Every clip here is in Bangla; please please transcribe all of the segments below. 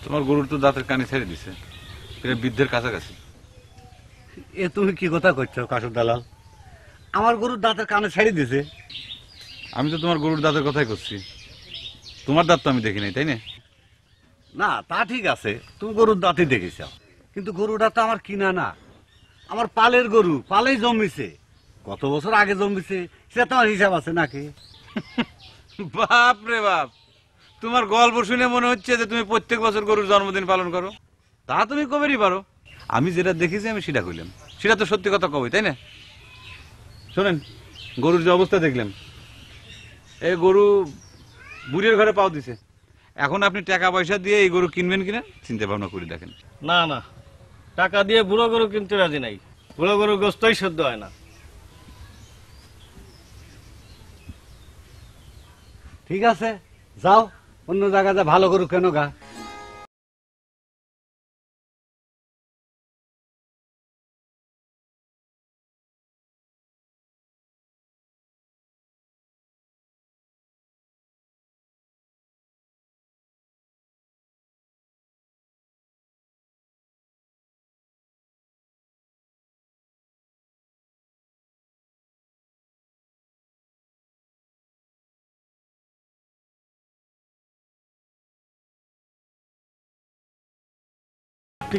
তোমার গরুর তো দাঁতের কানে ছেড়ে দিছে, এটা বৃদ্ধের কাছাকাছি। এ তুমি কি কথা করছো কাসুর দালাল? আমার গরুর দাঁতের কানে ছেড়ে দিছে? আমি তো তোমার গরুর দাঁতের কথাই করছি, তোমার দাঁত তো আমি দেখি নাই, তাই না? না তা ঠিক আছে, তুমি গরুর দাঁতই দেখেছ, কিন্তু গরুটা তো আমার কিনা না, আমার পালের গরু, পালেই জন্মিছে। কত বছর আগে জন্মিছে সেটা তোমার হিসাব আছে নাকি? বাপ রে বাপ, তোমার গল্প শুনে মনে হচ্ছে যে তুমি প্রত্যেক বছর গরুর জন্মদিন পালন করো। তা তুমি কবেরই পারো, আমি যেটা দেখেছি আমি সেটা কইলাম, সেটা তো সত্যি কথা কবই, তাই না? শোনেন, গরুর যে অবস্থা দেখলেন, এই গরু বুড়ির ঘরে পাও দিছে। এখন আপনি টাকা পয়সা দিয়ে এই গরু কিনবেন কিনা চিন্তা ভাবনা করে দেখেন। না না, টাকা দিয়ে বুড়ো গরু কিনতে রাজি নাই। বুড়ো গরু গোস্তই সহ্য হয় না। ঠিক আছে, যাও অন্য জায়গায় যা ভালো গরু কেন গা।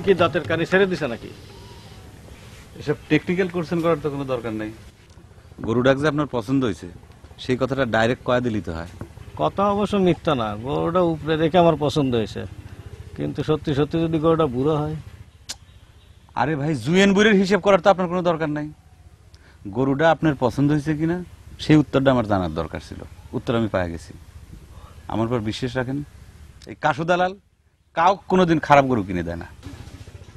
কি দাঁতের কানি ছেড়ে দিছে নাকি? এসব টেকনিক্যাল কোশ্চেন করার তো কোনো দরকার নেই। গরু ডাক যে আপনার পছন্দ হয়েছে সেই কথাটা ডাইরেক্ট কয়া দিলিতে হয়। কথা অবশ্য মিথ্যা না, গরুটা উপরে রেখে আমার পছন্দ হয়েছে, কিন্তু সত্যি সত্যি যদি গরুটা বুড়ো হয়। আরে ভাই, জুয়েন বুড়ির হিসেব করার তো আপনার কোনো দরকার নাই। গরুটা আপনার পছন্দ হয়েছে কিনা সেই উত্তরটা আমার জানার দরকার ছিল, উত্তর আমি পাই গেছি। আমার পর বিশ্বাস রাখেন, এই কাসু দালাল কাউ কোনোদিন খারাপ গরু কিনে দেয় না।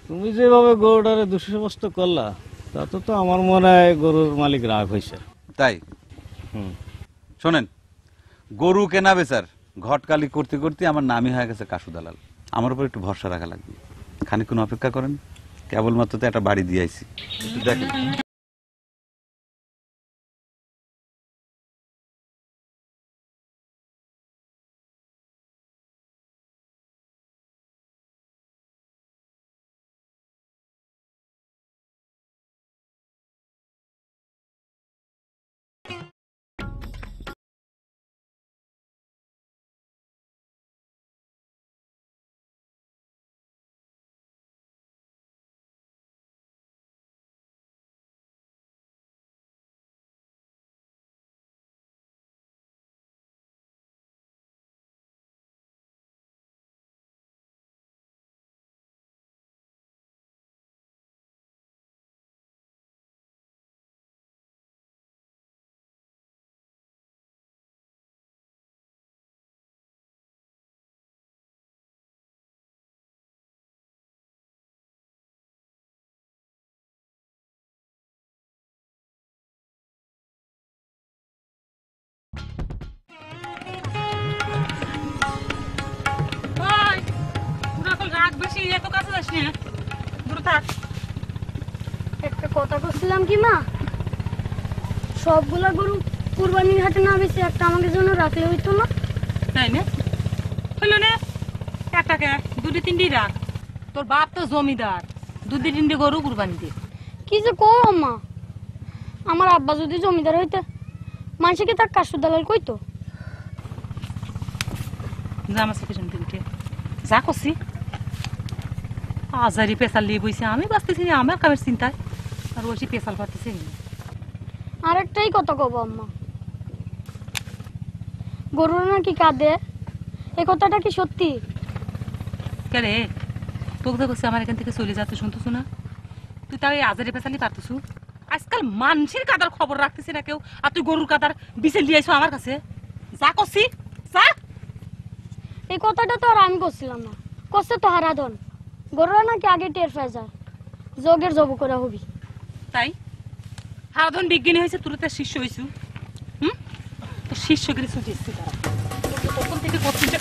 তুমি যেভাবে গরুটারে দুঃসমস্ত করলা, তাতে তো আমার মনে হয় গরুর মালিক রাগ হয়েছে। তাই শোনেন, গরু কেনা বেচার ঘটকালি করতে করতে আমার নামই হয়ে গেছে কাসু দালাল। আমার উপর একটু ভরসা রাখা লাগবে, খানিকক্ষণ অপেক্ষা করেন, কেবলমাত্র তো একটা বাড়ি দিয়ে আইছি, একটু দেখেন। একটা কথা বলছিলাম কি মা, সবগুলা গরু কুরবানির হাটে না বেশি একটা আমাদের জন্য রাখলে হইতো না? তাই না হইলো না, একটাকে দুটি তিনটি রাখ, তোর বাপ তো জমিদার, দুটি তিনটি গরু কুরবানি দে। কি যে কো মা, আমার আব্বা যদি জমিদার হইতে মানুষকে তার কাসু দালাল কইতো? যা আমার চোখে শুনতে উঠে যা করছি, আজারি পেশাল নিয়ে বইছে, আমি বাঁচতেছি না আমার কামের চিন্তায়, আর ওই পেশাল পাতেছে। আরেকটাই কথা কব আম্মা, গরুরা নাকি কাঁদে, এ কথাটা কি সত্যি? কে রে, তোকে দেখছি আমার এখান থেকে চলে যাতে শুনতেছো না? তুই তাও এই আজারি পেশালি পারতেছু? আজকাল মানুষের কাদার খবর রাখতেছি না কেউ, আর তুই গরুর কাদার বিছে নিয়ে আইসো আমার কাছে। যা করছি যা। এই কথাটা তো আর আমি করছিলাম না, করছে তো হারাধন। গরুরা নাকি আগে টের পেয়ে যায়, যোগের জব করে হবি। তাই হারাধন বিজ্ঞানী হয়েছে, তুই তার শিষ্য হয়েছু। তো শিষ্যগিরি ছুটি এসছি তারা তখন থেকে করছিস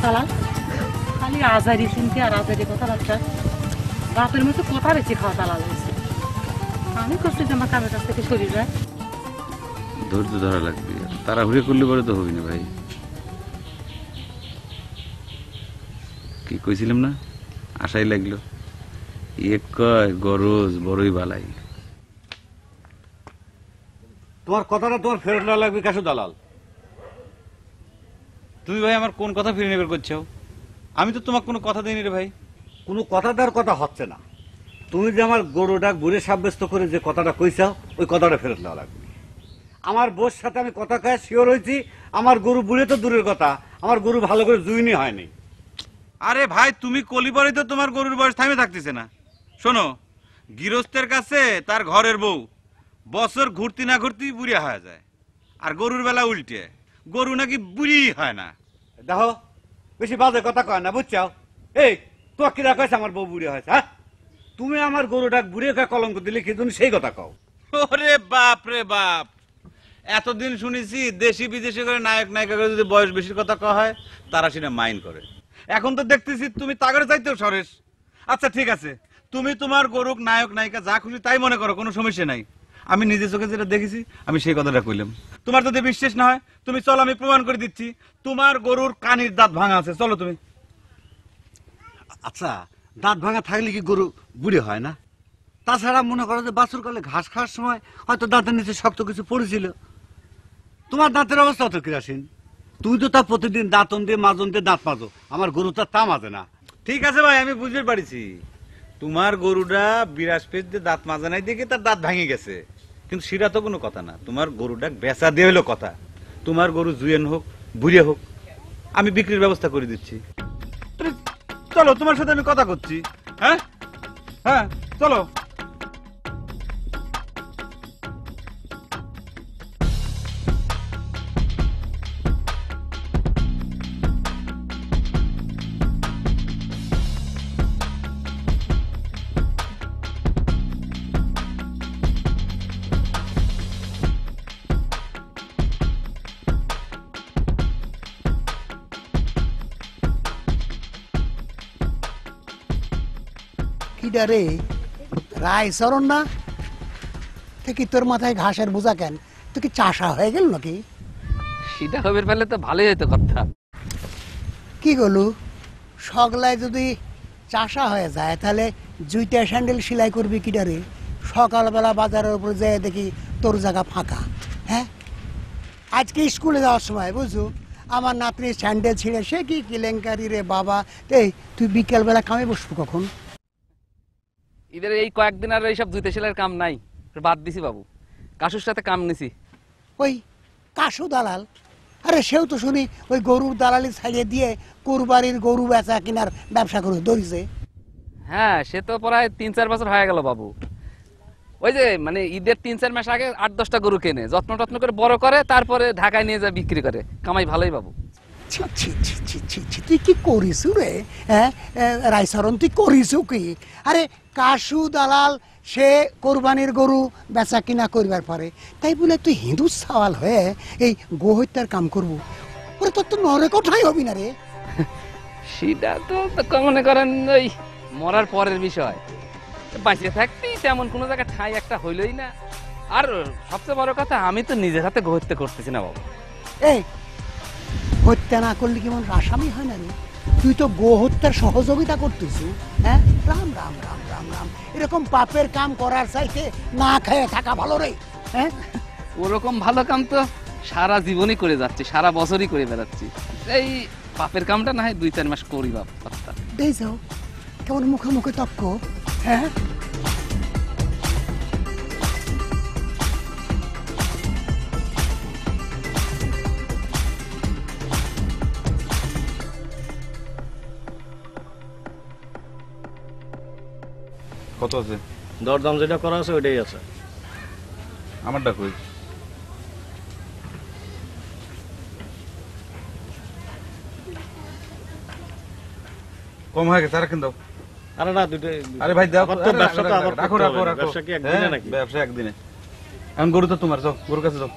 দালাল, খালি আজারি চিনতে আর আজারি কথাবার্তা, বাপের মতো কথা বেশি খাওয়া দালাল হয়েছে। আমি করছি যে আমার কামের কাছ থেকে শরীর যায়। ধৈর্য ধরা লাগবে, তাড়াহুড়ি করলে পরে তো হবি না ভাই। কি কইছিলাম না, আশাই লাগলো। এক কয় গরজ বড়ই বালাই। তোমার কথাটা তোমার ফেরত না লাগবে কাশু দালাল। তুমি ভাই আমার কোন কথা ফিরে নেবার করছো? আমি তো তোমাকে কোনো কথা দিইনি রে ভাই। কোনো কথা দেওয়ার কথা হচ্ছে না। তুমি যে আমার গরুটা বুড়ে সাব্যস্ত করে যে কথাটা কইছাও, ওই কথাটা ফেরত নেওয়া লাগবে। আমার বোর সাথে আমি কথা কয়ে শিওর হয়েছি, আমার গরু বুড়ে তো দূরের কথা, আমার গরু ভালো করে জুইনি হয়নি। আরে ভাই, তুমি কলিবারে তো তোমার গরুর বয়স থামে থাকতেছে না। শোনো, গৃহস্থের কাছে তার ঘরের বউ বছর ঘুরতি না ঘুরতি বুড়িয়া হয়ে যায়, আর গরুর বেলা উল্টে, গরু নাকি বুড়ি হয় না। দেখো, বেশি বাজে কথা কয় না, বুঝছাও? এই তো কিরা কয়েছে আমার বউ বুড়ে হয়েছে? হ্যাঁ, তুমি আমার গরুটা বুড়ে কয়ে কলঙ্ক দিলে কি তুমি সেই কথা কও? ওরে বাপ রে বাপ, এতদিন শুনেছি দেশি বিদেশি করে নায়ক নায়িকা করে যদি বয়স বেশির কথা কওয়া হয় তারা সেটা মাইন্ড করে। এখন তো দেখতেছি তুমি তাগড়ে চাইতেও সরেস। আচ্ছা ঠিক আছে, তুমি তোমার গরুক নায়ক নায়িকা যা খুশি তাই মনে করো, কোনো সমস্যা নাই। আমি নিজে চোখে যেটা দেখেছি আমি সেই কথাটা কইলাম। তোমার যদি বিশ্বাস না হয় তুমি চলো, আমি প্রমাণ করে দিচ্ছি। তোমার গরুর কানির দাঁত ভাঙা আছে, চলো তুমি। আচ্ছা, দাঁত ভাঙা থাকলে কি গরু বুড়ে হয় না? তাছাড়া মনে করো যে বাছুর কালে ঘাস খাওয়ার সময় হয়তো দাঁতের নিচে শক্ত কিছু পড়েছিল। তোমার দাঁতের অবস্থা অত কিরাসীন। তুমি তো তা প্রতিদিন দাঁতন দিয়ে মাজন দিয়ে দাঁত মাজো, আমার গরু তা মাজে না। ঠিক আছে ভাই, আমি বুঝতে পারছি তোমার গরুটা বিরাজ পেজ দিয়ে দাঁত মাজা নাই দেখে তার দাঁত ভাঙে গেছে, কিন্তু সেটা তো কোনো কথা না। তোমার গরুটা বেচা দিয়ে হলো কথা। তোমার গরু জুয়েন হোক বুড়িয়ে হোক, আমি বিক্রির ব্যবস্থা করে দিচ্ছি। চলো, তোমার সাথে আমি কথা করছি। হ্যাঁ হ্যাঁ, চলো। কিডা রে, রায়চরণ না? কি তোর মাথায় ঘাসের বোঝা কেন? তুই কি চাষা হয়ে গেল নাকি? সেটা হবার পারলে তো ভালোই হতো কথা। কি গলু, সগলায় যদি চাষা হয়ে যায় তাহলে জুইটা স্যান্ডেল সেলাই করবি কিডা রে? সকালবেলা বাজারের উপরে যেয়ে দেখি তোর জায়গা ফাঁকা। হ্যাঁ, আজকে স্কুলে যাওয়ার সময় বুঝছো আমার নাতনি স্যান্ডেল ছিঁড়ে, সে কি কেলেঙ্কারি রে বাবা। এই তুই বিকেলবেলা কামে বসবো কখন? ঈদের এই কয়েকদিন আর এইসব জুতে সেলাইয়ের কাম নাই, বাদ দিছি বাবু। কাশুর সাথে কাম নিছি। ওই কাশু দালাল, আরে সেও তো শুনি ওই গরুর দালালি ছাড়িয়ে দিয়ে কুরবানির গরু বেচা কিনার ব্যবসা করে ধরিছে। হ্যাঁ, সে তো প্রায় 3-4 বছর হয়ে গেল বাবু। ওই যে মানে ঈদের 3-4 মাস আগে 8-10টা গরু কেনে, যত্ন টত্ন করে বড় করে, তারপরে ঢাকায় নিয়ে যায় বিক্রি করে, কামাই ভালোই বাবু। ছি ছি ছি ছি ছি ছি, তুই কি করিস রে? হ্যাঁ রায়চরণ, তুই করিস কি? আরে কাশু দালাল সে কোরবানির গরু বেচা কিনা করবার পারে, তাই বলে তুই হিন্দু সওয়াল হয়ে এই গোহত্যার কাম করবো? ওরে তোর তো নরে কোঠাই হবি না রে। সেটা তো মনে করেন ওই মরার পরের বিষয়। বাঁচিয়ে থাকতে তেমন কোনো জায়গায় ঠাঁই একটা হইলই না। আর সবচেয়ে বড় কথা, আমি তো নিজের হাতে গোহত্যা করতেছি না বাবু। এই হত্যা না করলে কেমন আসামি হয় না রে? তুই তো গো হত্যার সহযোগিতা করতেছ। হ্যাঁ, রাম রাম রাম রাম রাম, এরকম পাপের কাম করার চাইতে না খেয়ে থাকা ভালো রে। হ্যাঁ, ওরকম ভালো কাম তো সারা জীবনই করে যাচ্ছি, সারা বছরই করে বেড়াচ্ছি। এই পাপের কামটা না হয় 2-4 মাস করি বাপ। দেই যাও কেমন মুখে মুখে তক্ক। হ্যাঁ, কত আছে? দরদাম যেটা করা আছে ওইটাই আছে। আমারটা কই? কম হয়ে গেছে, আর কেন দাও। আরে না, দুইটাই। আরে ভাই দাও, আমার তো ব্যবসাটা আবার রাখো করতে রাখো হবে। রাখো। ব্যবসা কি একদিনে হ্যাঁ, নাকি? ব্যবসা একদিনে। এখন গরু তো তোমার, যাও গরুর কাছে যাও।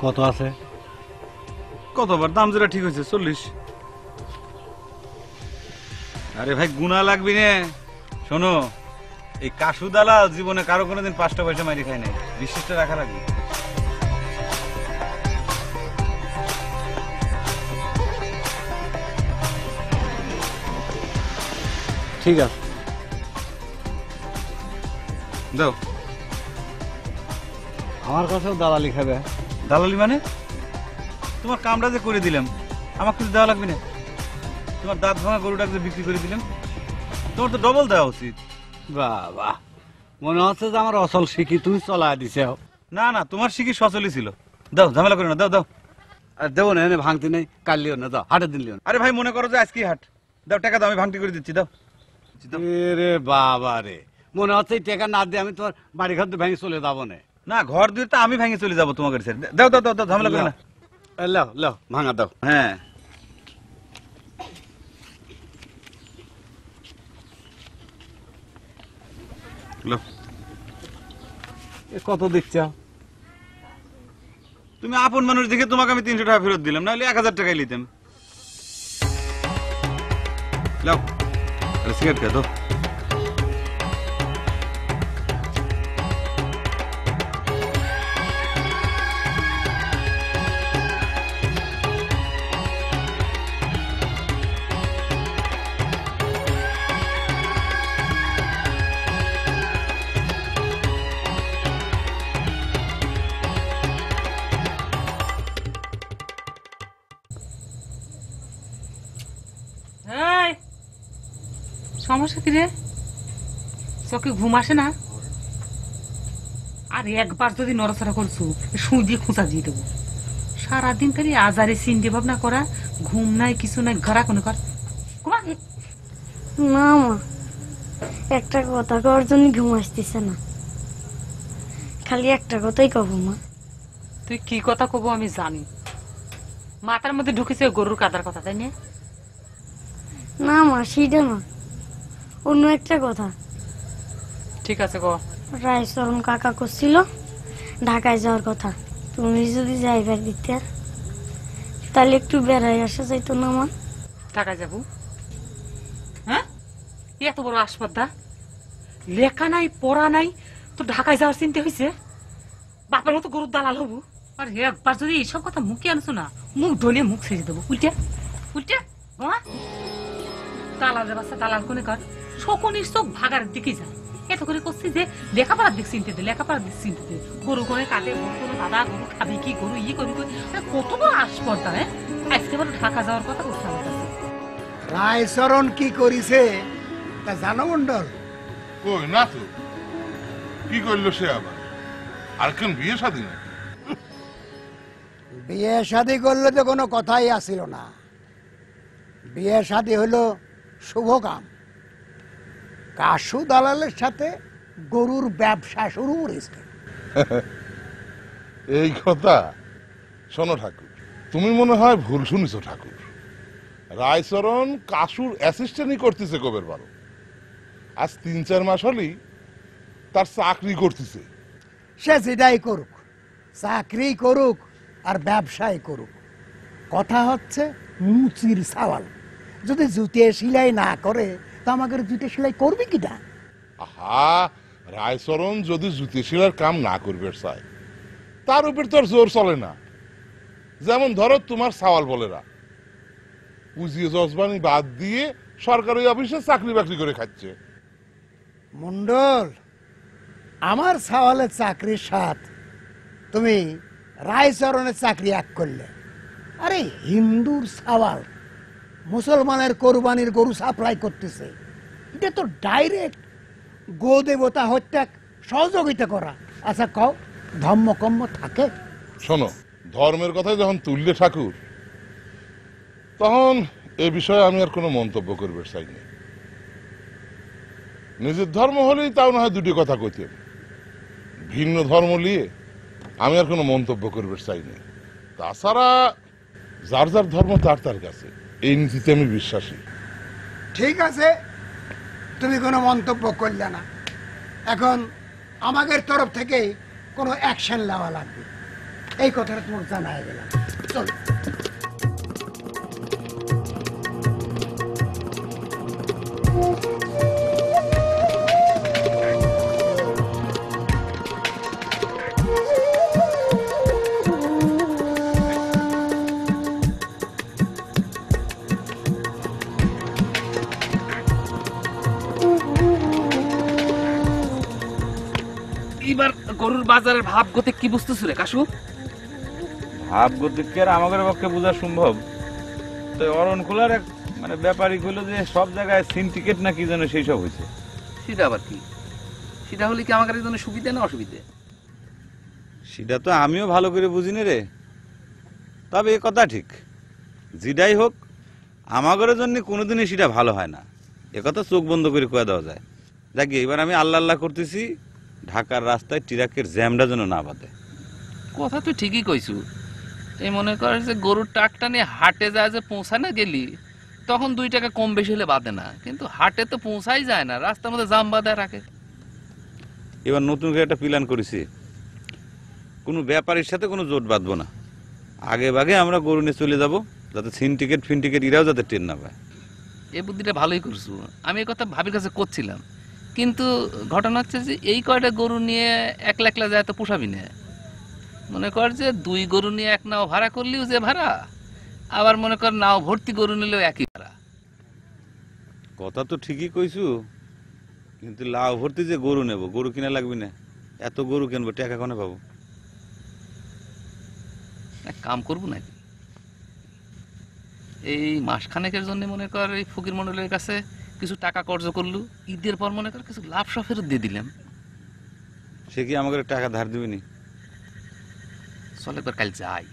কত আছে? কতবার দাম যেটা ঠিক হয়েছে 40। আরে ভাই গুনা লাগবি না। শোনো, এই কাশু দালাল জীবনে কারো কোনোদিন 5টা পয়সা মারি খায় নাই, বিশ্বাসটা রাখা লাগবে। ঠিক আছে, দাও। আমার কাছেও দালালি খাবে। দালালি মানে? তোমার কামটা যে করে দিলাম, আমার কিছু দেওয়া লাগবে না? তোমার দাঁত ভাঙা গরুটাকে যে বিক্রি করে দিলাম, তোমার তো ডবল দেওয়া উচিত। বাহ বাহ, মনে হচ্ছে যে আমার অসল শিখি তুমি চলা দিছে। না না, তোমার শিখি সচলই ছিল। দাও, ঝামেলা করে না, দাও দাও। আর দেবো না, এনে ভাঙতে নেই, কাল লিও না, দাও, হাটে দিন লিও না। আরে ভাই, মনে করো যে আজকেই হাট, দাও টাকা দাও, আমি ভাঙটি করে দিচ্ছি, দাও। রে বাবা রে, মনে হচ্ছে এই টাকা না দিয়ে আমি তোমার বাড়ি ঘর ভেঙে চলে যাবো না। না, ঘর দিয়ে তো আমি ভেঙে চলে যাবো তোমার কাছে। দাও দাও দাও দাও, ঝামেলা করে না। লাও লাও, ভাঙা দাও। হ্যাঁ, লও। এ কত দিচ্ছ? তুমি আপন মানুষ দেখে তোমাকে আমি 300 টাকা ফেরত দিলাম, নাহলে 1000 টাকাই নিতাম। লাও, আরে সিগারেট খেয়ে দাও। এই, সমস্যা কি রে? চোখে ঘুম আসে না? আর একবার যদি নড়াচড়া করছো, সুই দিয়ে খুঁচা দিয়ে দেবো। সারাদিন খালি আজারে চিন্তা ভাবনা করা, ঘুম নাই কিছু নাই, ঘরা কোনো কর। ঘুমা। না মা, একটা কথা কওয়ার জন্য ঘুম আসতেছে না, খালি একটা কথাই কব মা। তুই কি কথা কব আমি জানি। মাথার মধ্যে ঢুকেছে গরুর কাদার কথা, তাই না? না মা, সেটা না, অন্য একটা কথা। ঠিক আছে, ক। রায়চরণ কাকা করছিল ঢাকায় যাওয়ার কথা, তুমি যদি যাইবার দিতে তাহলে একটু বেড়াই আসা যাইতো না মা? ঢাকায় যাবো? হ্যাঁ, এত বড় আসপদ্দা, লেখা নাই পড়া নাই, তো ঢাকায় যাওয়ার চিন্তা হয়েছে? বাপের মতো গরুর দালাল হবো? আর একবার যদি এইসব কথা মুখে আনছো না, মুখ ধরে মুখ ছেড়ে দেবো। উল্টে উল্টে দালালের বাচ্চা দালাল কোনে কর, শকুনির চোখ ভাগার দিকে যায়। এত করে করছি যে লেখাপড়ার দিক চিনতে দে, লেখাপড়ার দিক চিনতে দে। গরু করে কাটে, গরু কোনো দাদা, গরু খাবি কি, গরু ইয়ে করি, কত বড় আসপর্দা। হ্যাঁ, আজকে বড় ঢাকা যাওয়ার কথা করছে আমার কাছে। রায়চরণ কি করিছে তা জানো মন্ডল? কই না তো, কি করলো সে আবার? আর কেন বিয়ে শাদী না? বিয়ে শাদী করলে তো কোনো কথাই আসিল না। বিয়ে শাদী হলো শুভ কাম। কাশু দালালের সাথে গরুর ব্যবসা শুরু করেছে। এই কথা শোনো ঠাকুর, তুমি মনে হয় ভুল শুনেছ ঠাকুর। রায়চরণ কাশুর অ্যাসিস্ট্যান্টই করতেছে কবের বারো। আজ 3-4 মাস হলেই তার চাকরি করতেছে। সে যেটাই করুক, চাকরি করুক আর ব্যবসায় করুক, কথা হচ্ছে মুচির সওয়াল। যদি জুতে সেলাই না করে তা আমাকে জুতে সেলাই করবি কিনা? আহা, রায়চরণ যদি জুতি শিলার কাম না করবে চায়, তার উপর তোর জোর চলে না। যেমন ধরো তোমার সওয়াল বলেরা পুজিয়ে জজবানি বাদ দিয়ে সরকারি অফিসে চাকরি বাকরি করে খাচ্ছে। মন্ডল, আমার সওয়ালের চাকরির সাথ তুমি রায়চরণের চাকরি এক করলে। আরে হিন্দুর সওয়াল মুসলমানের কোরবানির গরু সাপ্লাই করতেছে, এটা তো ডাইরেক্ট গো দেবতা হত্যা সহযোগিতা করা। আচ্ছা কও, ধর্মকম্ম থাকে? শোনো, ধর্মের কথাই যখন তুললে ঠাকুর, তখন এ বিষয়ে আমি আর কোনো মন্তব্য করবে চাইনি। নিজের ধর্ম হলেই তাও না হয় দুটি কথা কইতে, ভিন্ন ধর্ম নিয়ে আমি আর কোনো মন্তব্য করবে চাইনি। তাছাড়া যার যার ধর্ম তার তার কাছে, এই নীতিতে আমি বিশ্বাসী। ঠিক আছে, তুমি কোনো মন্তব্য করলে না। এখন আমাদের তরফ থেকে কোনো অ্যাকশন নেওয়া লাগবে, এই কথাটা তোমাকে জানাই গেলাম। চলো। এবার গরুর বাজারের ভাব গতি কি বুঝতেছ রে কাশু? ভাব গতিকে আর আমাদের পক্ষে বোঝা সম্ভব? তো অরণ খোলার এক মানে ব্যাপারই হলো যে সব জায়গায় সিন্ডিকেট না কি যেন সেই সব হয়েছে। সেটা আবার কি? সেটা হলে কি আমাদের জন্য সুবিধা না অসুবিধা? সেটা তো আমিও ভালো করে বুঝিনি রে, তবে এ কথা ঠিক, যেটাই হোক আমাদের জন্য কোনোদিনই সেটা ভালো হয় না, এ কথা চোখ বন্ধ করে কয়ে দেওয়া যায়। দেখি এবার আমি আল্লাহ আল্লাহ করতেছি ঢাকার রাস্তায় ট্রাকের জ্যামটা যেন না বাঁধে। কথা তুই ঠিকই কইছু। এই মনে কর যে গরুর টাকটা নিয়ে হাটে যায় যে পৌঁছায় না গেলি তখন 2 টাকা কম বেশি হলে বাদে না, কিন্তু হাটে তো পৌঁছাই যায় না, রাস্তার মধ্যে জাম বাঁধা রাখে। এবার নতুন করে একটা প্ল্যান করেছি, কোনো ব্যাপারীর সাথে কোনো জোট বাঁধবো না, আগে ভাগে আমরা গরু নিয়ে চলে যাবো, যাতে সিন্ডিকেট ফিন্ডিকেট এরাও যাতে ট্রেন না পায়। এই বুদ্ধিটা ভালোই করছু, আমি এই কথা ভাবির কাছে করছিলাম, কিন্তু ঘটনা হচ্ছে যে এই কয়টা গরু নিয়ে একলা একলা যায় তো পোষাবি না। মনে কর যে 2 গরু নিয়ে এক নাও ভাড়া করলেও যে ভাড়া, আবার মনে কর নাও ভর্তি গরু নিলেও একই ভাড়া। কথা তো ঠিকই কইছু, কিন্তু লাউ ভর্তি যে গরু নেব, গরু কিনা লাগবে না, এত গরু কিনবো টাকা কোনে পাবো? এক কাম করবো নাকি, এই মাসখানেকের জন্য মনে কর এই ফকির মন্ডলের কাছে কিছু টাকা কর্জ করলু, ঈদের পর মনে কর কিছু লাভ সহ ফেরত দিয়ে দিলাম। সে কি আমাকে টাকা ধার দিবিনি? চল একবার কাল যাই,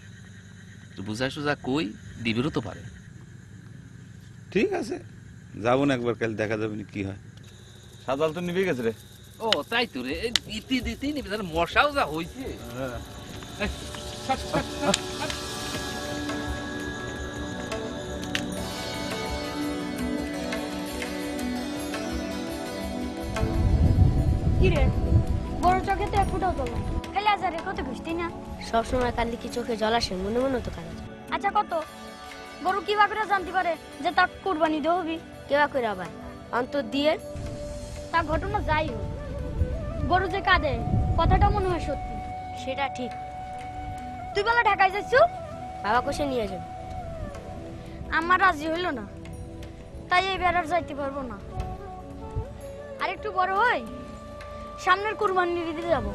বুঝা সুঝা কই দিবেরও তো পারে। ঠিক আছে, যাবো না একবার, কাল দেখা যাবে কি হয়। সাজাল তো নিবে গেছে রে। ও তাই তো রে, দিতে দিতেই নিবি, মশাও যা হয়েছে। কিরে বড় চোখে তো এক ফুটাও তোলা, খালি আজারে কত খুঁজতি না? সবসময় কাঁদলে কি চোখে জল আসে? মনে মনে তো কাঁদা যায়। আচ্ছা কত গরু কিবা করে জানতে পারে যে তার কুরবানি দেওয়া হবি? কেবা করে আবার অন্তর দিয়ে তা ঘটনা যাই হোক, গরু যে কাঁদে কথাটা মনে হয় সত্যি। সেটা ঠিক। তুই বলে ঢাকায় যাচ্ছু? বাবা কোষে নিয়ে যাবে। আমার রাজি হইল না, তাই এই বেড়ার যাইতে পারবো না। আর একটু বড় হই সামনের কুরবানি দিতে যাবো।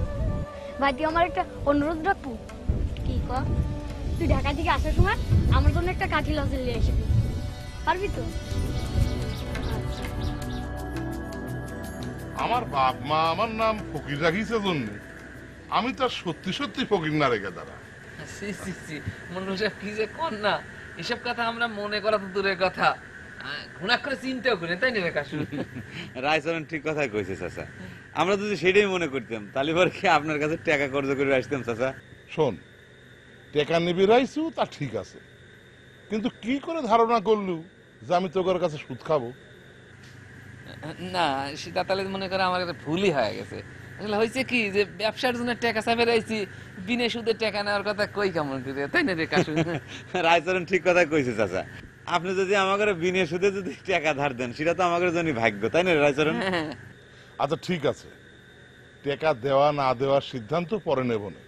ভাই তুই আমার একটা অনুরোধ রাখবো? কি কর? তুই ঢাকা থেকে আসার সময় আমার জন্য একটা কাঠি লজেল নিয়ে আসবি, পারবি তো? আমার বাপ মা আমার নাম ফকির রাখিছে জন্য আমি তো আর সত্যি সত্যি ফকির না রেখে দাঁড়া। মন্ডল সাহেব কি যে কর না, এসব কথা আমরা মনে করা তো দূরের কথা, ঘুণা করে চিন্তাও করি, তাই না রে কাশু? রায়চরণ ঠিক কথাই কইছে চাচা, আমরা যদি সেটাই মনে করতাম তাহলে পরে কি আপনার কাছে টাকা কর্জ করে আসতাম চাচা? শোন, টেকা নিবি রাইছু তা ঠিক আছে, কিন্তু কি করে ধারণা করলু যে আমি তোর কাছে সুদ খাবো? না সেটা তাহলে মনে করে আমার একটা ভুলই হয়ে গেছে। আসলে হয়েছে কি যে ব্যবসার জন্য টাকা চাপে রাইছি, বিনা সুদের টাকা নেওয়ার কথা কই কেমন করে, তাই না রে কাশু? রায়চরণ ঠিক কথাই কইছে চাচা, আপনি যদি আমাকে বিনা সুদে যদি টাকা ধার দেন সেটা তো আমাদের জন্য ভাগ্য, তাই না রায়চরণ? আচ্ছা ঠিক আছে, টাকা দেওয়া না দেওয়ার সিদ্ধান্ত পরে নেব না,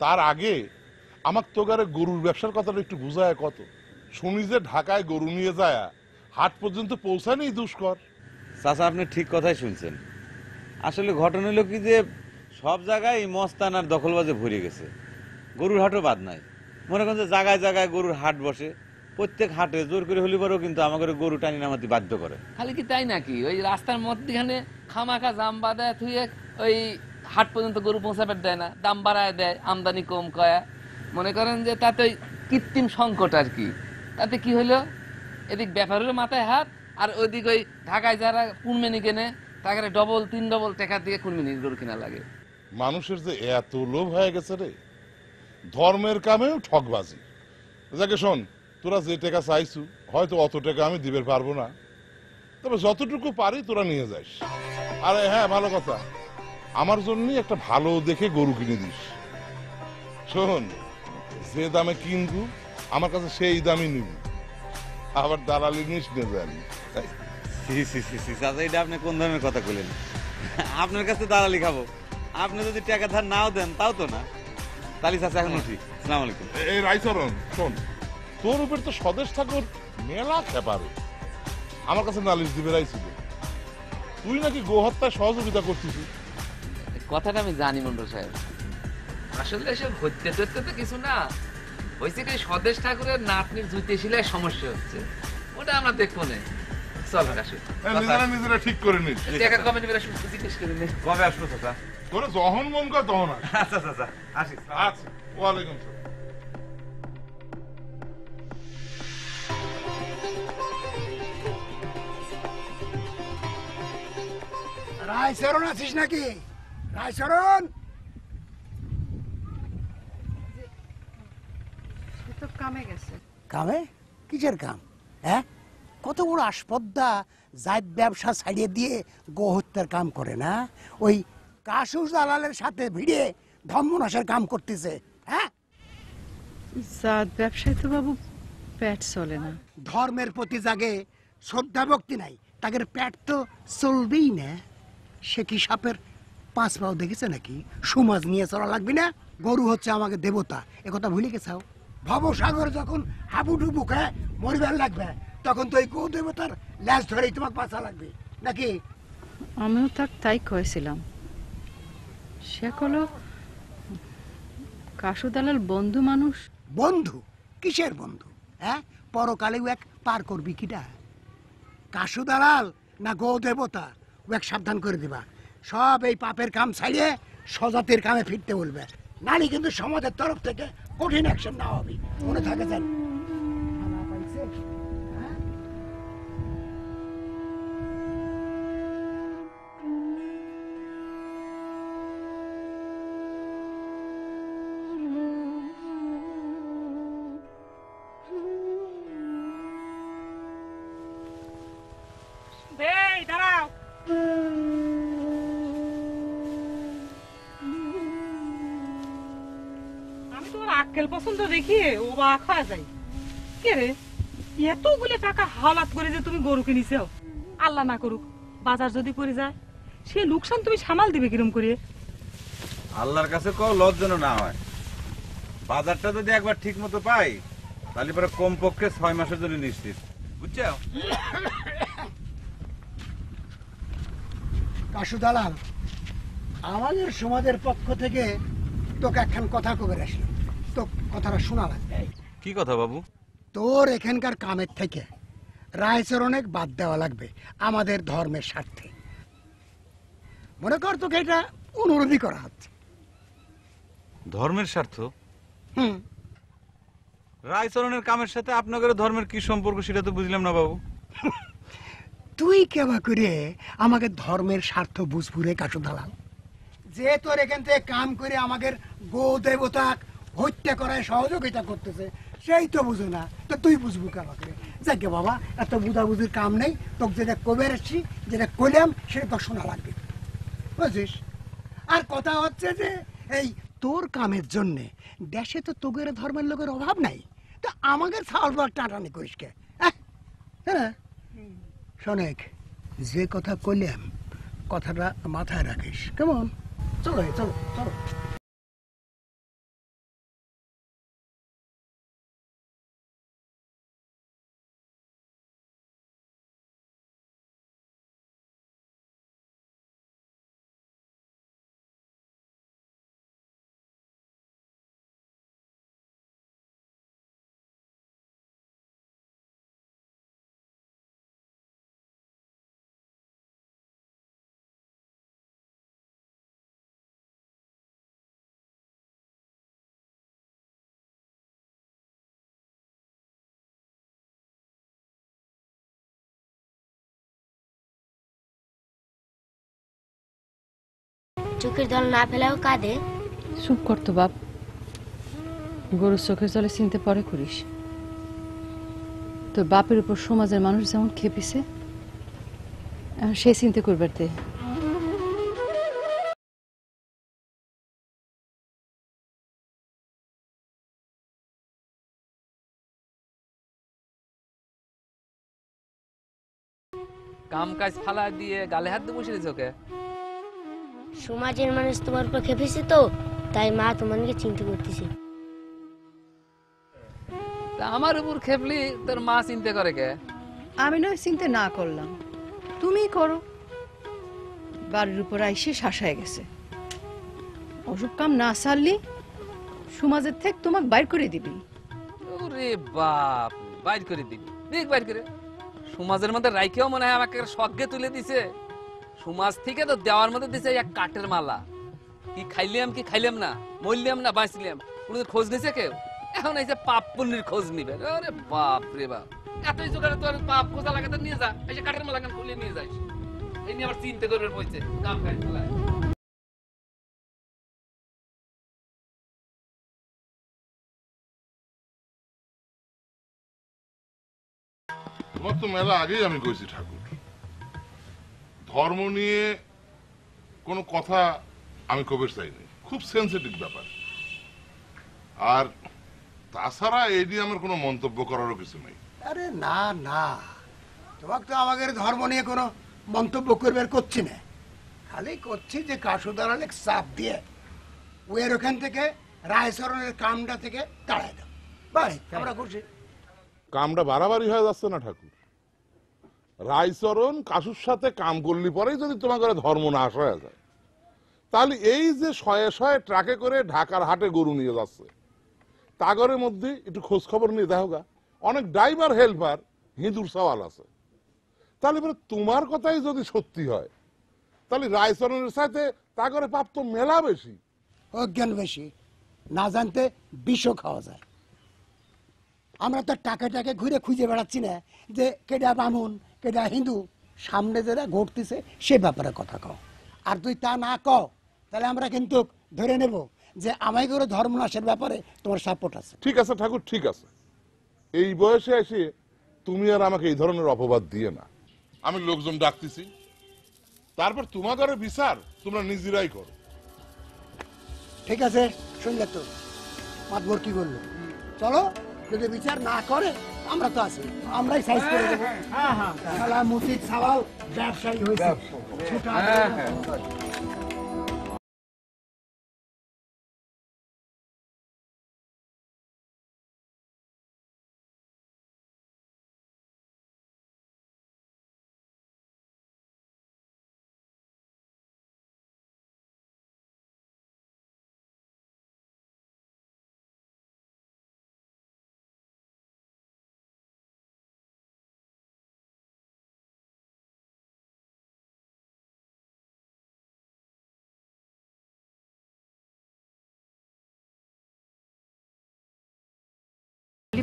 তার আগে আমাকে তোগারে গরুর ব্যবসার কথাটা একটু বুঝায় কত। শুনি যে ঢাকায় গরু নিয়ে যায় হাট পর্যন্ত পৌঁছায় নেই দুষ্কর। চাচা আপনি ঠিক কথাই শুনছেন, আসলে ঘটনা হলো কি যে সব জায়গায় মস্তান আর দখলবাজে ভরে গেছে, গরুর হাটও বাদ নাই। মনে করেন যে জায়গায় জায়গায় গরুর হাট বসে, প্রত্যেক হাটে জোর করে হলি পরেও কিন্তু আমাদের গরু টানি নামাতে বাধ্য করে। খালি কি তাই নাকি, ওই রাস্তার মধ্যখানে খামাখা জাম বাঁধায় থুয়ে ওই হাট পর্যন্ত গরু পৌঁছাবে দেয় না, দাম বাড়ায় দেয়, আমদানি কম কয়া। মনে করেন যে তাতে ওই কৃত্রিম সংকট আর কি, তাতে কি হলো এদিক ব্যাপারেরও মাথায় হাত, আর ওইদিক ওই ঢাকায় যারা কুরবানি কেনে তাকে ডবল 3 ডবল টাকা দিয়ে কুরবানি গরু কিনা লাগে। মানুষের যে এত লোভ হয়ে গেছে রে, ধর্মের কামেও ঠকবাজি। যাকে শোন, তোরা যে টাকা চাইছু হয়তো অত টাকা আমি দিবে পারবো না, তবে যতটুকু পারি তোরা নিয়ে যাস। আরে হ্যাঁ, ভালো কথা, আমার জন্যই একটা ভালো দেখে গরু কিনে দিস। শোন, যে দামে কিনবু আমার কাছে সেই দামই নিবি, আবার দালালি নিস নে জানি। সি সি সি সি চাচা, এটা আপনি কোন ধরনের কথা কইলেন? আপনার কাছে দালালি খাবো? আপনি যদি টাকা ধার নাও দেন তাও তো না। তালি চাচা এখন উঠি। আসসালামু আলাইকুম। এই রাইচরণ শোন, তোর উপর তো স্বদেশ ঠাকুর মেলা খেপারে আমার কাছে নালিশ দিবে রাইছিল, তুই নাকি গোহত্যায় সহযোগিতা করছিস। কথাটা আমি জানি মন্ডল সাহেব, আসলে এসব হত্যা টত্যা তো কিছু না, হয়েছে কি স্বদেশ ঠাকুরের নাতনির জুতে শিলায় সমস্যা হচ্ছে, ওটা আমরা দেখবো না। চল আসো, নিজেরা নিজেরা ঠিক করে নিস। টাকা কমে নেবে জিজ্ঞেস করে নে। কবে আসবো চাচা? তোর যখন মন কর তখন আস। আচ্ছা চাচা, আসি। আচ্ছা, ওয়ালাইকুম আসসালাম। রায়চরণ আছিস নাকি? রায়চরণ, কামে? কিসের কাম? হ্যাঁ, কত বড় আসপদ্দা জাত ব্যবসা ছাড়িয়ে দিয়ে গোহত্যার কাম করে না? ওই কাশু দালালের সাথে ভিড়ে ধর্মনাশের কাম করতেছে। হ্যাঁ, জাত ব্যবসায় তো বাবু পেট চলে না। ধর্মের প্রতি জাগে শ্রদ্ধা ভক্তি নাই, তাদের পেট তো চলবেই না। সে কি সাপের 5 পাও দেখেছে নাকি? সমাজ নিয়ে চলা লাগবে না? গরু হচ্ছে আমাকে দেবতা, একথা ভুলে গেছাও? ভবসাগর যখন হাবুডুবু খায় মরিবার লাগবে, তখন তো এই গো দেবতার ল্যাজ ধরেই তোমাকে বাঁচা লাগবে নাকি? আমিও তাই কয়েছিলাম। সে হলো কাশু দালাল বন্ধু মানুষ। বন্ধু? কিসের বন্ধু? হ্যাঁ, পরকালেও এক পার করবি কিটা? কাশু দালাল না গো দেবতা, ও এক সাবধান করে দিবা। সব এই পাপের কাম ছাড়িয়ে সজাতির কামে ফিরতে বলবে, নালি কিন্তু সমাজের তরফ থেকে কঠিন অ্যাকশন নেওয়া হবে, মনে থাকে যেন। এই দাঁড়াও, আমি তোমার আক্কেল পছন্দ দেখিয়ে অবাক হয়ে যাই। কে রে, এতগুলো টাকা হাওলাত করে যে তুমি গরু কিনেছো, আল্লাহ না করুক বাজার যদি পড়ে যায়, সে লোকসান তুমি সামাল দিবে কিরম করে? আল্লাহর কাছে কও লজ যেন না হয়। বাজারটা যদি একবার ঠিক মতো পাই, তাহলে পরে কমপক্ষে 6 মাসের জন্য নিশ্চিত, বুঝছো? কাশু দালাল, আমাদের সমাজের পক্ষ থেকে তোকে একখান কথা কবে আসলো, তো কথাটা শোনা লাগবে। কি কথা বাবু? তোর এখানকার কামের থেকে রায়চরণে বাদ দেওয়া লাগবে আমাদের ধর্মের স্বার্থে। মনে কর তোকে এটা অনুরোধই করা হচ্ছে। ধর্মের স্বার্থ? হুম, রায়চরণের কামের সাথে আপনাদের ধর্মের কি সম্পর্ক সেটা তো বুঝলাম না বাবু। তুই কেবা করে আমাকে ধর্মের স্বার্থ বুঝবু রে কাশু দালাল? যে তোর এখান থেকে কাম করে আমাদের গো দেবতা হত্যা করায় সহযোগিতা করতেছে, সেই তো বুঝো না, তো তুই বুঝবো কেবা করে? যাকে বাবা, এত বুঝাবুঝির কাম নেই, তোকে যেটা কবে আসছি, যেটা কইলাম সেটা তো শোনা লাগবে, বুঝছিস? আর কথা হচ্ছে যে এই তোর কামের জন্যে দেশে তো তোগের ধর্মের লোকের অভাব নাই, তো আমাদের ছাওয়াল টানাটানি করিস কে? হ্যাঁ, শোনেক, যে কথা কইলাম কথাটা মাথায় রাখিস, কেমন? চলো চলো চলো। চোখের জল না ফেলাও কাঁদে। চুপ করতো বাপ, গরুর চোখের জলে চিনতে পরে করিস। তোর বাপের উপর সমাজের মানুষ যেমন খেপিছে, এখন সে চিন্তা করবার দে। কাম কাজ ফালা দিয়ে গালে হাত দিয়ে বসে দিয়েছে ওকে। সমাজের মানুষ তোমার উপর খেপেছে তো, তাই মা তোমাকে চিন্তা করতেছে। তা আমার উপর খেপলি তোর মা চিন্তা করে কে? আমি নয় চিন্তা না করলাম, তুমি করো। বাড়ির উপর আইসে শাসায় গেছে, অসুখ কাম না সারলি সমাজের থেকে তোমাকে বাইর করে দিবি। ওরে বাপ, বাইর করে দিবি, দেখ বাইর করে। সমাজের মধ্যে রাইকেও মনে হয় আমাকে স্বর্গে তুলে দিছে। সমাজ থেকে তো দেওয়ার মধ্যে দিছে এক কাঠের মালা। কি খাইলাম কি খাইলাম না, মরলাম না বাঁচলাম, কোনো খোঁজ নিছে কেউ? এখন এই যে পাপ পুণ্যের খোঁজ নিবে। আরে বাপ রে বাপ, এতই জোগাড়ে তোর পাপ খোঁজা লাগাতে নিয়ে যা, এই যে কাঠের মালা কেন খুলে নিয়ে যাইস? এই নিয়ে আবার চিন্তা করবে বলছে কাম কাজ ফেলায়। তোমার তো মেলা আগেই আমি কইছি ঠাকুর, ধর্ম নিয়ে কোনো কথা আমি কবে চাইনি, খুব সেন্সিটিভ ব্যাপার। আর তাছাড়া এই নিয়ে আমার কোনো মন্তব্য করারও কিছু নেই। আরে না না, তোমাকে তো আমাদের ধর্ম নিয়ে কোনো মন্তব্য করবার করছি না, খালি করছি যে কাশুদার অনেক চাপ দিয়ে ওয়ের ওখান থেকে রায়চরণের কামটা থেকে তাড়াই দাও, ভাই আমরা খুশি। কামটা বাড়াবাড়ি হয়ে যাচ্ছে না ঠাকুর? রায়চরণ কাশুর সাথে কাম করলি পরেই যদি তোমার ঘরে ধর্ম নাশ হয়ে যায়, তাহলে এই যে শয়ে শয়ে ট্রাকে করে ঢাকার হাটে গরু নিয়ে যাচ্ছে, তাগরের মধ্যে একটু খোঁজ খবর নিয়ে দেখো গা, অনেক ড্রাইভার হেল্পার হিঁদুর সওয়াল আছে। তাহলে এবারে তোমার কথাই যদি সত্যি হয়, তাহলে রায়চরণের সাথে তাগরে পাপ তো মেলা বেশি। অজ্ঞান বেশি, না জানতে বিষও খাওয়া যায়। আমরা তো টাকে ঘুরে খুঁজে বেড়াচ্ছি না যে কেডা বামুন কেডা হিন্দু, সামনে যারা ঘটতেছে সে ব্যাপারে কথা কও। আর তুই তা না কও তাহলে আমরা কিন্তু ধরে নেব যে আমায় করে ধর্মনাশের ব্যাপারে তোমার সাপোর্ট আছে। ঠিক আছে ঠাকুর, ঠিক আছে, এই বয়সে এসে তুমি আর আমাকে এই ধরনের অপবাদ দিয়ে না। আমি লোকজন ডাকতেছি, তারপর তোমাদের বিচার তোমরা নিজেরাই করো। ঠিক আছে, শুনলে তো মাতবর কি বললো, চলো, যদি বিচার না করে আমরা তো আছি, আমরাই সাইজ করে দেবো। হ্যাঁ, মুসিদ সাওয়াল ব্যবসায়ী হয়েছে, ছোট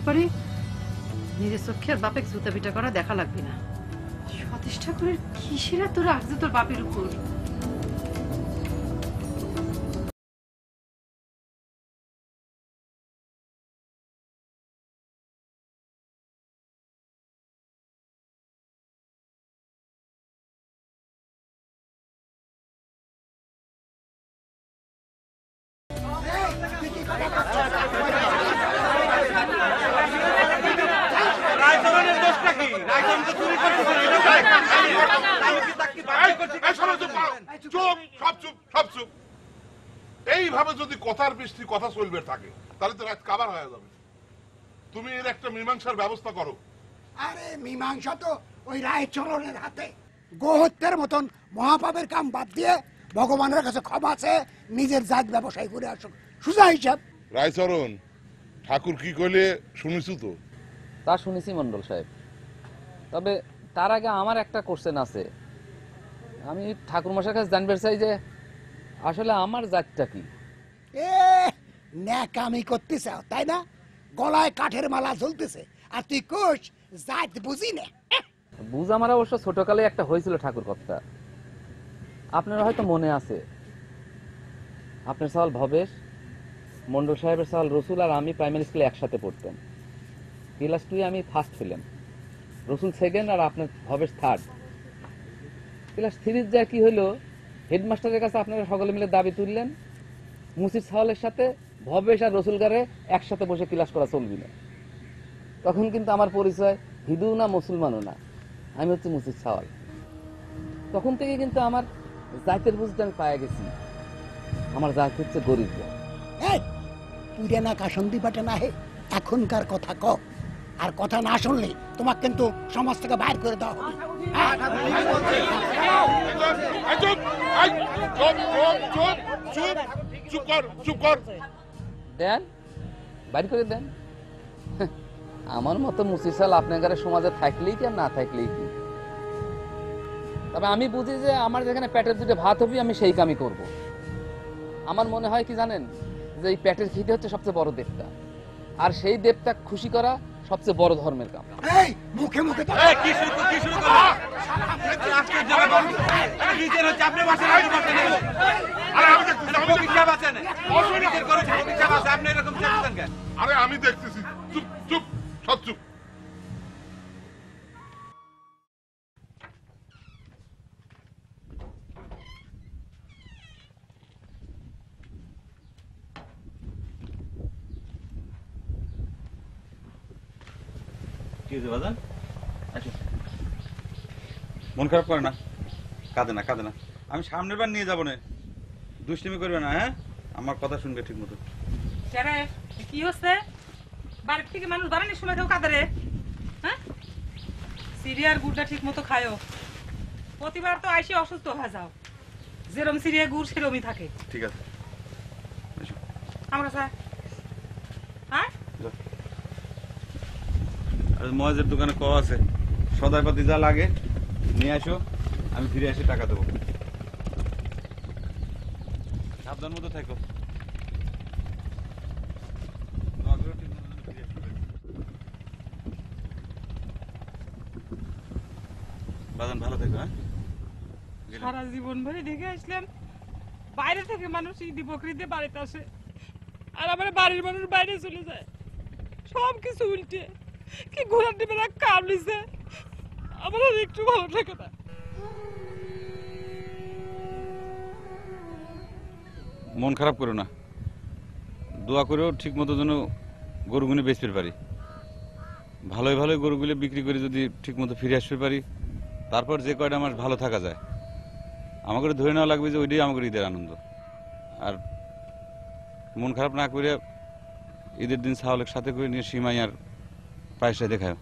পরে নিজের চোখে আর বাপের জুতা পিটা করা দেখা লাগবে না। সতীশ ঠাকুরের কিসেরা তোর আসছে তোর বাপের উপর? এইভাবে যদি কথার বৃষ্টি কথা চলবে থাকে, তাহলে তো রাত কাবার হয়ে যাবে। তুমি এর একটা মীমাংসার ব্যবস্থা করো। আরে মীমাংসা তো ওই রায়চরণের হাতে। গোহত্যার মতন মহাপাপের কাম বাদ দিয়ে ভগবানের কাছে ক্ষমা আছে, নিজের জাত ব্যবসায় করে আসুক, সুজা হিসাব। রায়চরণ ঠাকুর কি কইলে শুনেছ তো? তা শুনেছি মন্ডল সাহেব, তবে তার আগে আমার একটা কোশ্চেন আছে। আমি ঠাকুর মশাইয়ের কাছে জানতে চাই যে আসলে আমার জাতটা কি? এ ন্যাকামি করতে চাও তাই না? গলায় কাঠের মালা ঝুলতেছে আর তুই কোষ জাত বুঝি না। বুঝ আমার অবশ্য ছোটকালে একটা হয়েছিল ঠাকুর কথা, আপনার হয়তো মনে আছে। আপনার সাল ভবেশ, মন্ডল সাহেবের সাল রসুল আর আমি প্রাইমারি স্কুলে একসাথে পড়তাম। ক্লাস 2 আমি ফার্স্ট হইলাম, রসুল সেকেন্ড আর আপনার ভবেশ থার্ড। ক্লাস 3 যা কি হইলো, হেডমাস্টারের কাছে আপনারা সকলে মিলে দাবি তুললেন মুসিদ সাওয়ালের সাথে ভবেশ আর রসুল গারে একসাথে বসে ক্লাস করা চলবি না। তখন কিন্তু আমার পরিচয় হিন্দু না মুসলমানও না, আমি হচ্ছে মুসিদ সাওয়াল। তখন থেকে কিন্তু আমার জাতের বুঝটা আমি পায়ে গেছি। আমার জাত হচ্ছে গরিব জাত। এই পুরে না কাসন্দি পাটে না হে, এখনকার কথা ক, আর কথা না শুনলে তোমাকে কিন্তু সমাজ থেকে বাইর করে দেওয়া হবে। এই চুপ, এই, চুপ কর। দেন, বাইর করে দেন। আমার মতো মুসিসাল আপনার সমাজে থাকলেই কি আর না থাকলেই কি। তবে আমি বুঝি যে আমার যেখানে পেটের দুটো ভাত হবে আমি সেই কামই করব। আমার মনে হয় কি জানেন, যে এই পেটের খিদে হচ্ছে সবচেয়ে বড় দেবতা, আর সেই দেবতা খুশি করা সবচেয়ে বড় ধর্মের কাম। এই মুখে মুখে তো কি শুরু করো? আজকে যাবে বল। নিজের হচ্ছে আপনি বসেন, আমি বসে নেব। আরে আমি দেখতেছি, অভিশাপ আছে না? নিজের করে অভিশাপ আছে, আপনি এরকম চেষ্টা কেন? আরে আমি দেখতেছি। চুপ, সব চুপ। কি হয়েছে বাজান? আচ্ছা, মন খারাপ করে না, কাঁদে না। আমি সামনের বার নিয়ে যাবো না, দুষ্টিমি করবে না। হ্যাঁ, আমার কথা শুনবে ঠিক মতো। কি হচ্ছে? বাড়ির থেকে মানুষ বাড়ানোর সময় কেউ কাঁদে রে? হ্যাঁ, সিরিয়ার গুড়টা ঠিক মতো খায়ও। প্রতিবার তো আইসে অসুস্থ হয়ে যাও। যেরম সিরিয়া গুড় সেরমই থাকে। ঠিক আছে, এসো। আমার কাছে হ্যাঁ, আর মহেশের দোকানে ক আছে, সদাইপাতি যা লাগে নিয়ে আসো, আমি ফিরে এসে টাকা দেবো। সাবধান মতো থাকো। দোয়া করো ঠিক মতো যেন ফিরে আসতে পারি। বাজান ভালো থেকো। হ্যাঁ, গেলাম। সারা জীবন ভরে দেখে আসলেন বাইরে থেকে মানুষ ঈদি বকরিতে বাড়িতে আসে, আর আমার বাড়ির মানুষ বাইরে চলে যায়। সব কিছু উল্টে কি ঘোরার ডিবে কাম নিছে, আমার আর একটু ভালো থাকে না। মন খারাপ করো না, দোয়া করেও ঠিক মতো যেন গরুগুলো বেচতে পারি। ভালোই গরুগুলো বিক্রি করে যদি ঠিক মতো ফিরে আসতে পারি, তারপর যে কয়টা মাস ভালো থাকা যায়, আমাকে ধরে নেওয়া লাগবে যে ওইটাই আমাকে ঈদের আনন্দ। আর মন খারাপ না করে ঈদের দিন ছাগলের সাথে করে নিয়ে সীমাই আর প্রাইসটা দেখায়।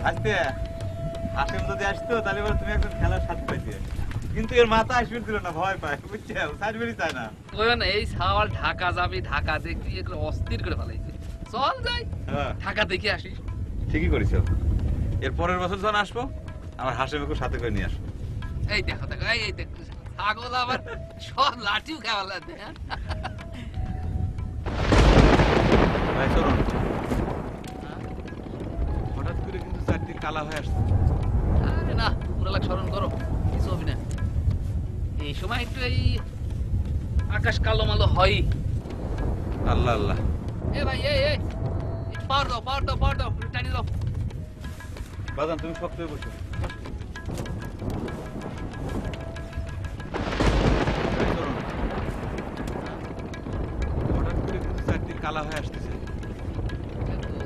আসতে হাসিম যদি আসতো তাহলে এবার তুমি একজন খেলার সাথে পাইতে, কিন্তু এর মাথা আসবে দিল না, ভয় পায়, বুঝছে, সাজবেরই চায় না। এই সাওয়াল ঢাকা যাবি, ঢাকা দেখবি, এগুলো অস্থির করে ফেলাইছে। চল যাই ঢাকা দেখে আসিস। ঠিকই করেছো, এর পরের বছর যখন আসবো আমার হাসিমকে সাথে করে নিয়ে আসবো। এই দেখো দেখো, এই দেখ ছাগল আবার সব লাঠিও খাওয়া লাগবে। ভাই চলুন, হঠাৎ করে কিন্তু চারদিক কালা হয়ে আসছে। আরে না, পুরালা স্মরণ করো, কিছু হবে না। এই সময় একটু এই আকাশ কালো মালো হয়। আল্লাহ আল্লাহ। এ ভাই এই পার দাও, পার দাও, পার দাও, টানি দাও। বাজান তুমি শক্ত হয়ে বসো। হঠাৎ করে কিন্তু চারদিক কালা হয়ে আসতেছে।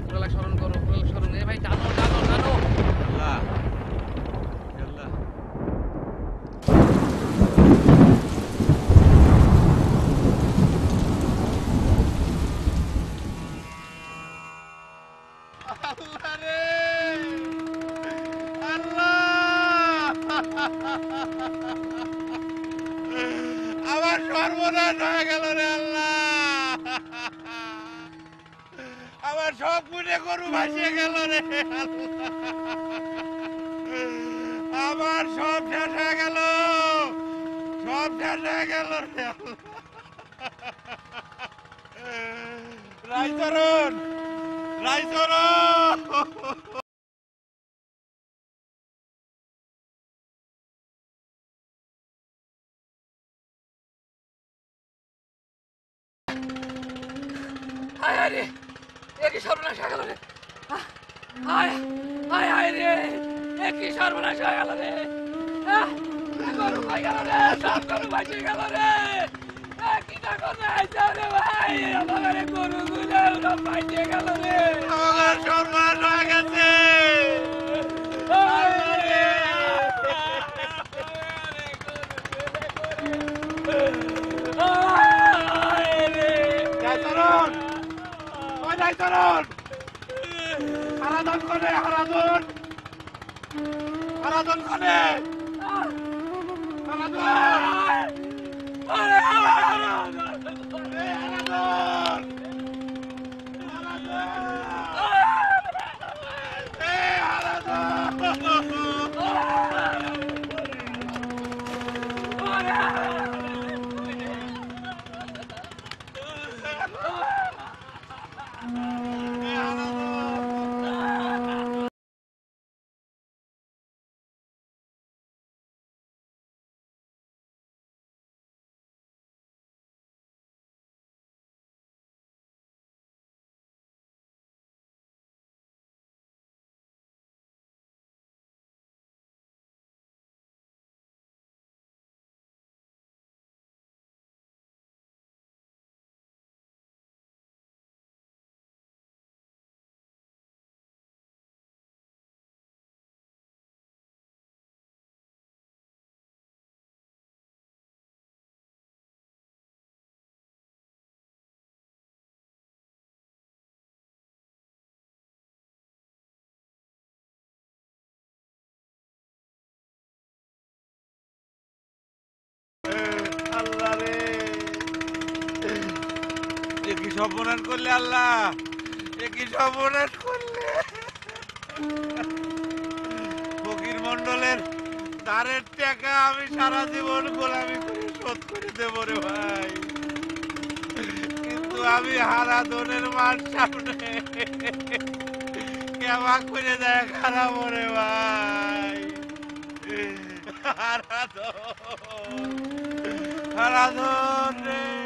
পুরালা স্মরণ করো, পুরালা স্মরণ। এ ভাই টানো টানো টানো। আল্লাহ আল্লাহ। আমার সর্বনাশ হয়ে গেল রে আল্লাহ, আমার সব গুণে গরু ভাসিয়ে গেল রে আল্লাহ, আমার সব শেষ হয়ে গেল, সব শেষ হয়ে গেল রে আল্লাহ। রাইচরণ, রাইচরণ। হায় হায় রে, এ কি সর্বনাশ হয়ে গেল রে। হায় হায় হায় রে, এ কি সর্বনাশ হয়ে গেল রে। গরু হয়ে গেল রে, সব গরু ভাসিয়ে গেল রে। কি না করে রে ভাই, আমার গরু গুলো সব ভাসিয়ে গেল রে। আমার সর্বনাশ হয়ে গেছে। রাইচরণ, ওই রাইচরণ, হারাধন কোনে, হারাধন, হারাধন কোনে, হারাধন, আল্লাহ রে, এ কি সর্বনাশ করলে আল্লাহ, এ কি সর্বনাশ করলে। ফকির মন্ডলের তারের টাকা আমি সারা জীবন গোলামি করে শোধ করে দেবো রে ভাই, কিন্তু আমি হারাধনের মার সামনে কেমন করে দেয় খারাপ রে ভাই। হারাধন, হারাধন রে।